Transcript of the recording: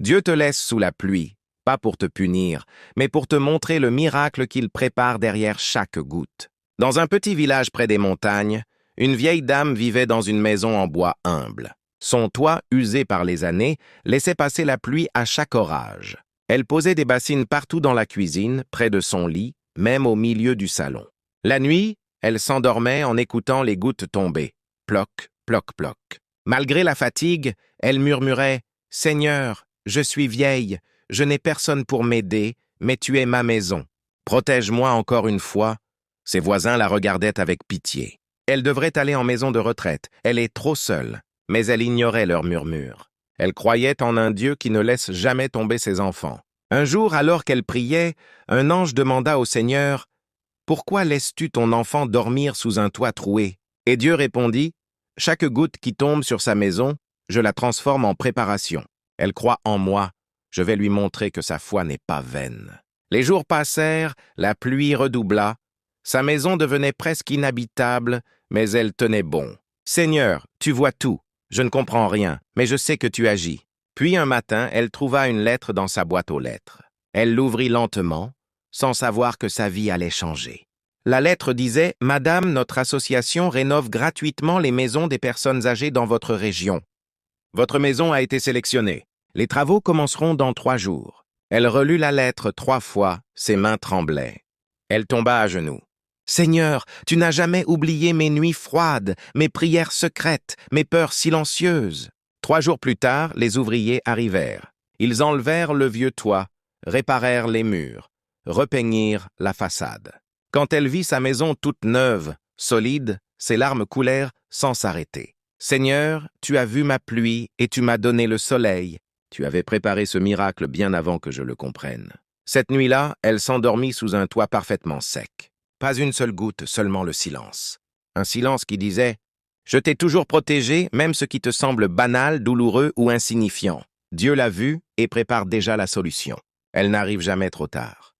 Dieu te laisse sous la pluie, pas pour te punir, mais pour te montrer le miracle qu'il prépare derrière chaque goutte. Dans un petit village près des montagnes, une vieille dame vivait dans une maison en bois humble. Son toit, usé par les années, laissait passer la pluie à chaque orage. Elle posait des bassines partout dans la cuisine, près de son lit, même au milieu du salon. La nuit, elle s'endormait en écoutant les gouttes tomber. Ploc, ploc, ploc. Malgré la fatigue, elle murmurait « Seigneur, je suis vieille, je n'ai personne pour m'aider, mais tu es ma maison. Protège-moi encore une fois. » Ses voisins la regardaient avec pitié. Elle devrait aller en maison de retraite, elle est trop seule, mais elle ignorait leurs murmures. Elle croyait en un Dieu qui ne laisse jamais tomber ses enfants. Un jour, alors qu'elle priait, un ange demanda au Seigneur « Pourquoi laisses-tu ton enfant dormir sous un toit troué ?» Et Dieu répondit « Chaque goutte qui tombe sur sa maison, je la transforme en préparation. Elle croit en moi, je vais lui montrer que sa foi n'est pas vaine. » Les jours passèrent, la pluie redoubla, sa maison devenait presque inhabitable, mais elle tenait bon. « Seigneur, tu vois tout, je ne comprends rien, mais je sais que tu agis. » Puis un matin, elle trouva une lettre dans sa boîte aux lettres. Elle l'ouvrit lentement, sans savoir que sa vie allait changer. La lettre disait « Madame, notre association rénove gratuitement les maisons des personnes âgées dans votre région. Votre maison a été sélectionnée. Les travaux commenceront dans 3 jours. » Elle relut la lettre 3 fois, ses mains tremblaient. Elle tomba à genoux. « Seigneur, tu n'as jamais oublié mes nuits froides, mes prières secrètes, mes peurs silencieuses. » 3 jours plus tard, les ouvriers arrivèrent. Ils enlevèrent le vieux toit, réparèrent les murs, repeignirent la façade. Quand elle vit sa maison toute neuve, solide, ses larmes coulèrent sans s'arrêter. « Seigneur, tu as vu ma pluie et tu m'as donné le soleil. Tu avais préparé ce miracle bien avant que je le comprenne. » Cette nuit-là, elle s'endormit sous un toit parfaitement sec. Pas une seule goutte, seulement le silence. Un silence qui disait « Je t'ai toujours protégé, même ce qui te semble banal, douloureux ou insignifiant. Dieu l'a vu et prépare déjà la solution. Elle n'arrive jamais trop tard. »